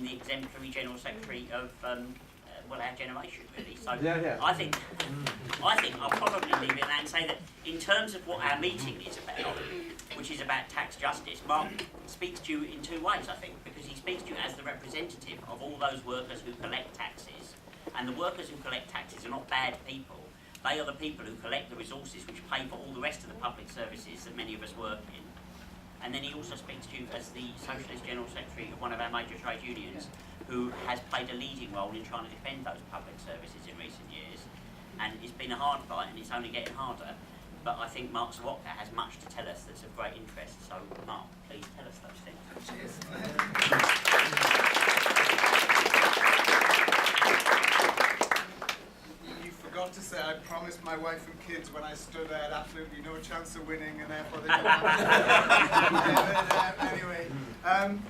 been the exemplary General Secretary of well, our generation, really. So Yeah. I think I'll probably leave it there and say that in terms of what our meeting is about, which is about tax justice, Mark speaks to you in two ways, I think, because he speaks to you as the representative of all those workers who collect taxes, and the workers who collect taxes are not bad people. They are the people who collect the resources which pay for all the rest of the public services that many of us work in. And then he also speaks to you as the Socialist General Secretary of one of our major trade unions, who has played a leading role in trying to defend those public services in recent years. And it's been a hard fight, and it's only getting harder. But I think Mark Serwotka has much to tell us that's of great interest. So, Mark, please tell us those things. Cheers. You forgot to say I promised my wife and kids when I stood there I had absolutely no chance of winning, and therefore they don't have anyway,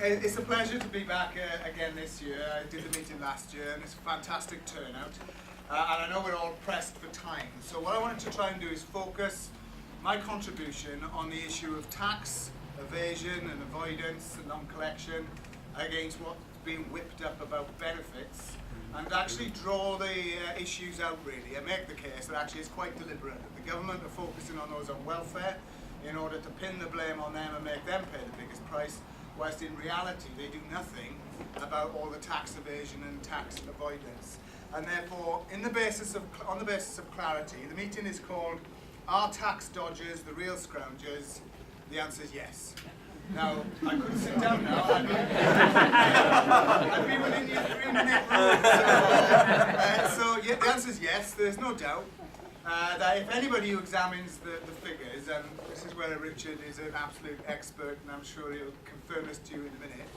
it's a pleasure to be back again this year. I did the meeting last year, and it's a fantastic turnout. And I know we're all pressed for time. So what I wanted to try and do is focus my contribution on the issue of tax evasion and avoidance and non-collection against what's being whipped up about benefits, and actually draw the issues out really and make the case that actually it's quite deliberate. That the government are focusing on those on welfare in order to pin the blame on them and make them pay the biggest price, whilst in reality they do nothing about all the tax evasion and tax avoidance. And therefore, on the basis of clarity, the meeting is called "Are Tax Dodgers the Real Scroungers?" The answer is yes. Now, I could sit down now. I'd be within your 3-minute rule. So yeah, the answer is yes. There's no doubt that if anybody who examines the figures, and this is where Richard is an absolute expert, and I'm sure he'll confirm this to you in a minute,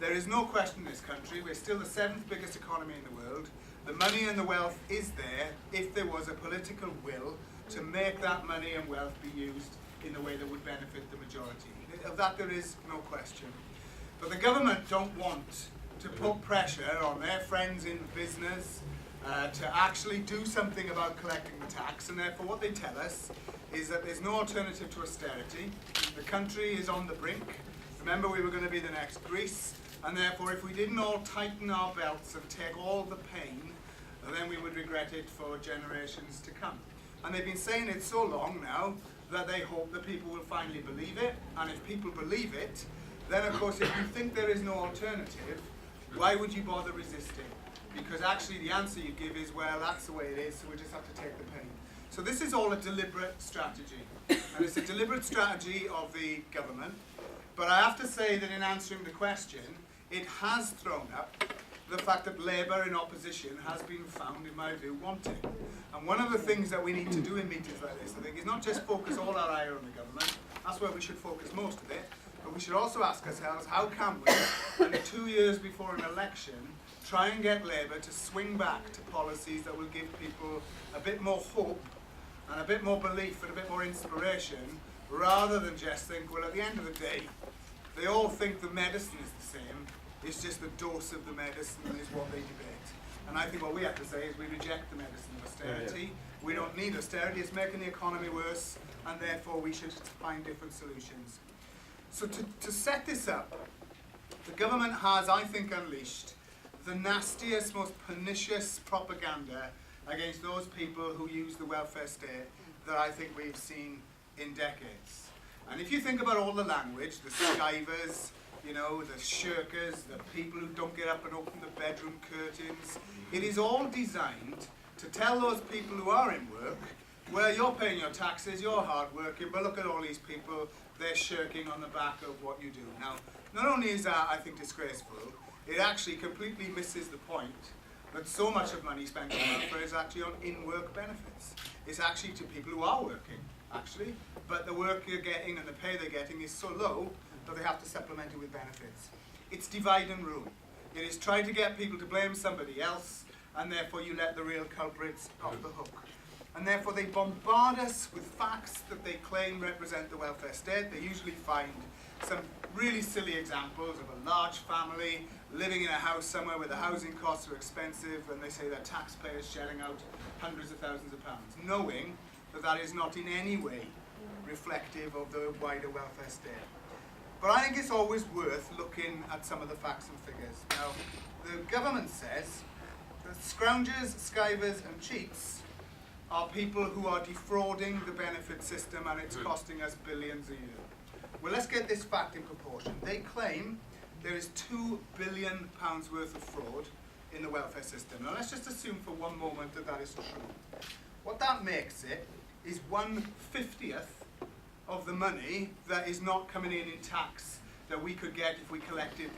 there is no question in this country we're still the 7th biggest economy in the world. The money and the wealth is there if there was a political will to make that money and wealth be used in the way that would benefit the majority. Of that there is no question. But the government don't want to put pressure on their friends in business to actually do something about collecting the tax, and therefore what they tell us is that there's no alternative to austerity. The country is on the brink. Remember, we were going to be the next Greece, and therefore if we didn't all tighten our belts and take all the pain, then we would regret it for generations to come. And they've been saying it so long now that they hope that people will finally believe it, and if people believe it, then of course if you think there is no alternative, why would you bother resisting? Because actually the answer you give is, well, that's the way it is, so we just have to take the pain. So this is all a deliberate strategy, and it's a deliberate strategy of the government, but I have to say that in answering the question, it has thrown up the fact that Labour in opposition has been found, in my view, wanting. And one of the things that we need to do in meetings like this, I think, is not just focus all our ire on the government. That's where we should focus most of it. But we should also ask ourselves, how can we, in the 2 years before an election, try and get Labour to swing back to policies that will give people a bit more hope and a bit more belief and a bit more inspiration, rather than just think, well, at the end of the day, they all think the medicine is the same. It's just the dose of the medicine is what they debate. And I think what we have to say is we reject the medicine of austerity. We don't need austerity, it's making the economy worse, and therefore we should find different solutions. So to set this up, the government has, I think, unleashed the nastiest, most pernicious propaganda against those people who use the welfare state that I think we've seen in decades. And if you think about all the language, the skivers, you know, the shirkers, the people who don't get up and open the bedroom curtains, it is all designed to tell those people who are in work, well, you're paying your taxes, you're hard working, but look at all these people, they're shirking on the back of what you do. Now, not only is that, I think, disgraceful, it actually completely misses the point that so much of money spent on welfare is actually on in-work benefits. It's actually to people who are working, actually, but the work you're getting and the pay they're getting is so low that they have to supplement it with benefits. It's divide and rule. It is trying to get people to blame somebody else, and therefore you let the real culprits off the hook. And therefore they bombard us with facts that they claim represent the welfare state. They usually find some really silly examples of a large family living in a house somewhere where the housing costs are expensive, and they say that taxpayers shelling out hundreds of thousands of pounds, knowing that that is not in any way reflective of the wider welfare state. But I think it's always worth looking at some of the facts and figures. Now, government says that scroungers, skivers and cheats are people who are defrauding the benefit system and it's costing us billions a year. Well, let's get this fact in proportion. They claim there is £2 billion worth of fraud in the welfare system. Now let's just assume for one moment that that is true. What that makes it is 1/50th of the money that is not coming in tax that we could get if we collected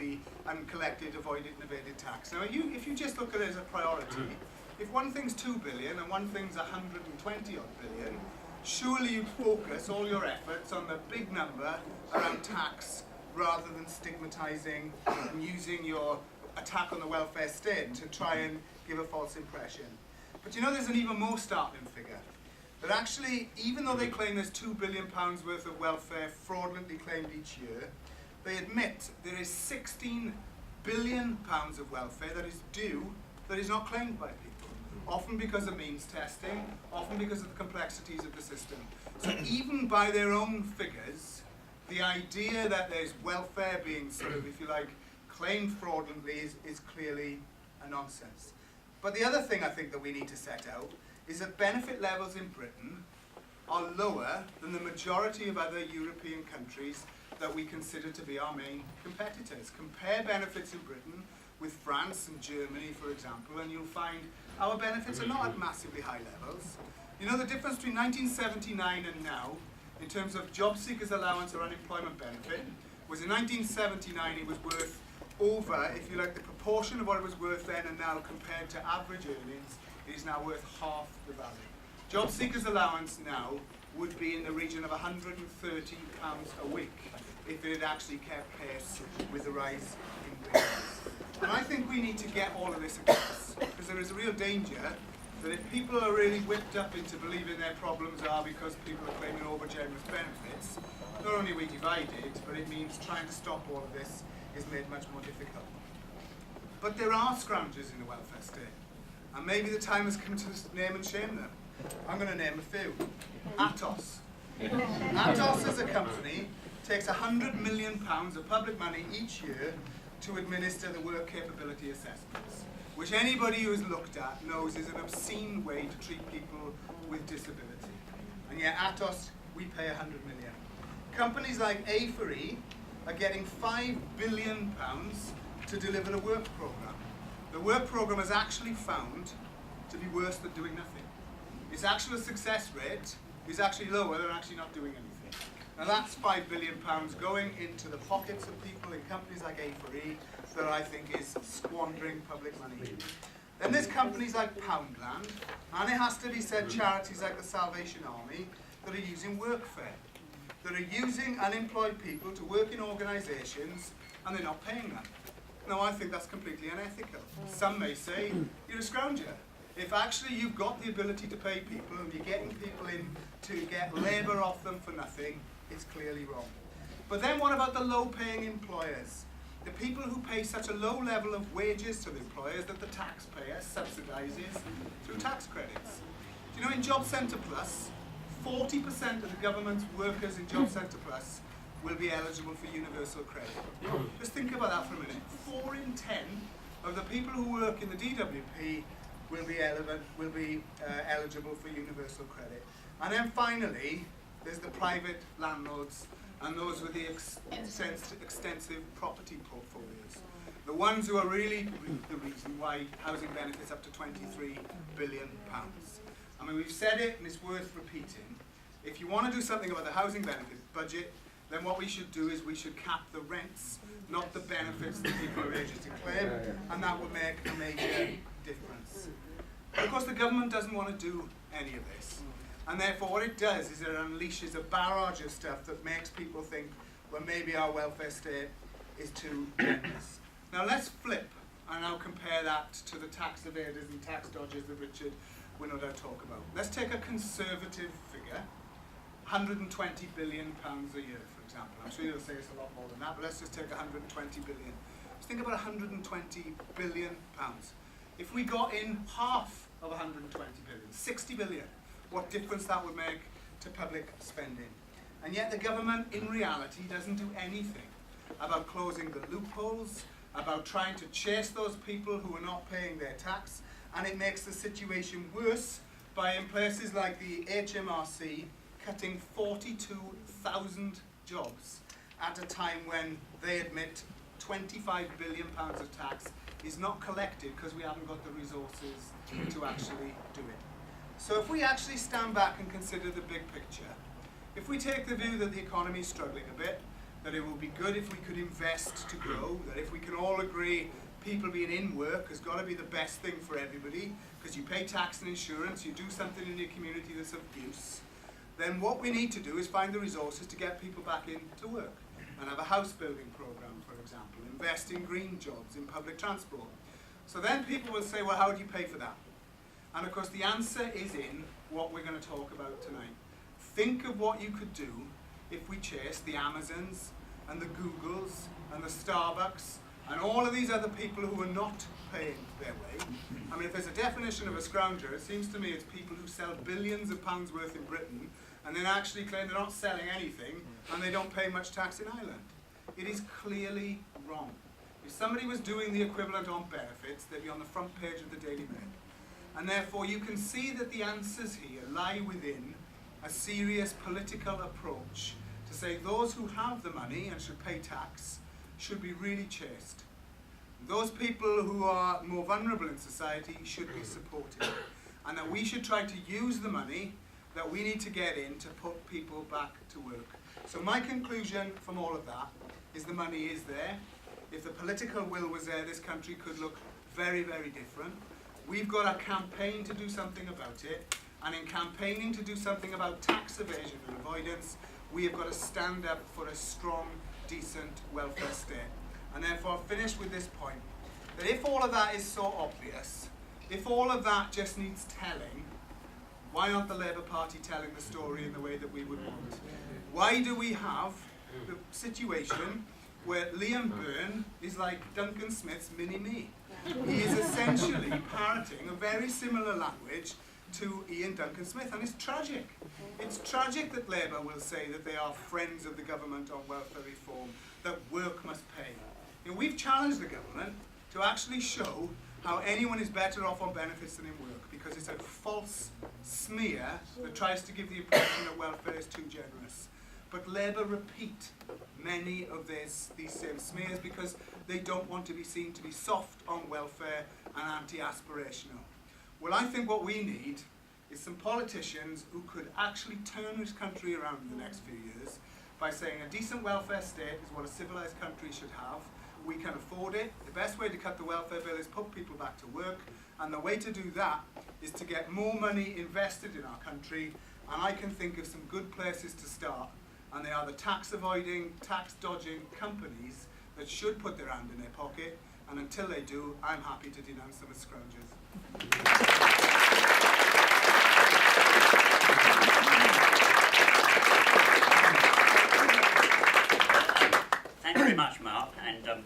avoided and evaded tax. Now if you just look at it as a priority, if one thing's 2 billion and one thing's 120 odd billion, surely you'd focus all your efforts on the big number around tax rather than stigmatising and using your attack on the welfare state to try and give a false impression. But you know there's an even more startling figure. That actually, even though they claim there's £2 billion worth of welfare fraudulently claimed each year, they admit there is £16 billion of welfare that is due, that is not claimed by people. Often because of means testing, often because of the complexities of the system. So even by their own figures, the idea that there's welfare being sort of, if you like, claimed fraudulently is clearly a nonsense. But the other thing I think that we need to set out is that benefit levels in Britain are lower than the majority of other European countries that we consider to be our main competitors. Compare benefits in Britain with France and Germany, for example, and you'll find our benefits are not at massively high levels. You know, the difference between 1979 and now, in terms of job seekers allowance or unemployment benefit, was in 1979 it was worth over, if you like, the proportion of what it was worth then and now compared to average earnings, it is now worth half the value. Job seekers allowance now would be in the region of £130 a week if it had actually kept pace with the rise in wages. And I think we need to get all of this across, because there is a real danger that if people are really whipped up into believing their problems are because people are claiming over-generous benefits, not only are we divided, but it means trying to stop all of this is made much more difficult. But there are scroungers in the welfare state, and maybe the time has come to name and shame them. I'm going to name a few. Atos. Atos as a company takes £100 million of public money each year to administer the work capability assessments, which anybody who has looked at knows is an obscene way to treat people with disability. And yet Atos, we pay £100 million. Companies like A4E are getting £5 billion to deliver the work programme. The work programme is actually found to be worse than doing nothing. Its actual success rate is actually lower than actually not doing anything. Now that's £5 billion going into the pockets of people in companies like A4E that I think is squandering public money. Then there's companies like Poundland, and it has to be said charities like the Salvation Army that are using workfare, that are using unemployed people to work in organisations and they're not paying them. Now I think that's completely unethical. Some may say, you're a scrounger. If actually you've got the ability to pay people and you're getting people in to get labour off them for nothing, it's clearly wrong. But then what about the low-paying employers? The people who pay such a low level of wages to the employers that the taxpayer subsidises through tax credits. Do you know in Job Centre Plus, 40% of the government's workers in Job Centre Plus will be eligible for universal credit. Just think about that for a minute. 4 in 10 of the people who work in the DWP will be eligible for universal credit. And then finally, there's the private landlords and those with the extensive property portfolios. The ones who are really the reason why housing benefits up to £23 billion. I mean, we've said it and it's worth repeating. If you want to do something about the housing benefit budget, then what we should do is we should cap the rents, not the benefits that people are able to claim, and that would make a major difference. But of course the government doesn't want to do any of this, and therefore what it does is it unleashes a barrage of stuff that makes people think, well, maybe our welfare state is too generous. Now let's flip and now compare that to the tax evaders and tax dodgers that Richard will no doubt talk about. Let's take a conservative figure, £120 billion a year, for example. I'm sure you'll say it's a lot more than that, but let's just take 120 billion. Let's think about 120 billion pounds. If we got in half of 120 billion, 60 billion, what difference that would make to public spending. And yet the government, in reality, doesn't do anything about closing the loopholes, about trying to chase those people who are not paying their tax, and it makes the situation worse by, in places like the HMRC, cutting 42,000 jobs at a time when they admit £25 billion of tax is not collected because we haven't got the resources to actually do it. So if we actually stand back and consider the big picture, if we take the view that the economy is struggling a bit, that it would be good if we could invest to grow, that if we can all agree people being in work has got to be the best thing for everybody, because you pay tax and insurance, you do something in your community that's of use, then what we need to do is find the resources to get people back into work and have a house building program, for example, invest in green jobs, in public transport. So then people will say, well, how do you pay for that? And of course the answer is in what we're going to talk about tonight. Think of what you could do if we chased the Amazons and the Googles and the Starbucks and all of these other people who are not paying their way. I mean, if there's a definition of a scrounger, it seems to me it's people who sell billions of pounds worth in Britain and then actually claim they're not selling anything and they don't pay much tax in Ireland. It is clearly wrong. If somebody was doing the equivalent on benefits, they'd be on the front page of the Daily Mail. And therefore you can see that the answers here lie within a serious political approach to say those who have the money and should pay tax should be really chased. Those people who are more vulnerable in society should be supported. And that we should try to use the money that we need to get in to put people back to work. So my conclusion from all of that is the money is there. If the political will was there, this country could look very, very different. We've got a campaign to do something about it. And in campaigning to do something about tax evasion and avoidance, we have got to stand up for a strong, decent welfare state. And therefore I'll finish with this point, that if all of that is so obvious, if all of that just needs telling, why aren't the Labour Party telling the story in the way that we would want? Why do we have the situation where Liam Byrne is like Duncan Smith's mini-me? He is essentially parroting a very similar language to Ian Duncan Smith, and it's tragic. It's tragic that Labour will say that they are friends of the government on welfare reform, that work must pay. You know, we've challenged the government to actually show how anyone is better off on benefits than in work, because it's a false smear that tries to give the impression that welfare is too generous. But Labour repeat many of these same smears because they don't want to be seen to be soft on welfare and anti-aspirational. Well, I think what we need is some politicians who could actually turn this country around in the next few years by saying a decent welfare state is what a civilised country should have. We can afford it. The best way to cut the welfare bill is put people back to work. And the way to do that is to get more money invested in our country. And I can think of some good places to start. And they are the tax avoiding, tax dodging companies that should put their hand in their pocket. And until they do, I'm happy to denounce them as scroungers. Thank you very much, Mark. And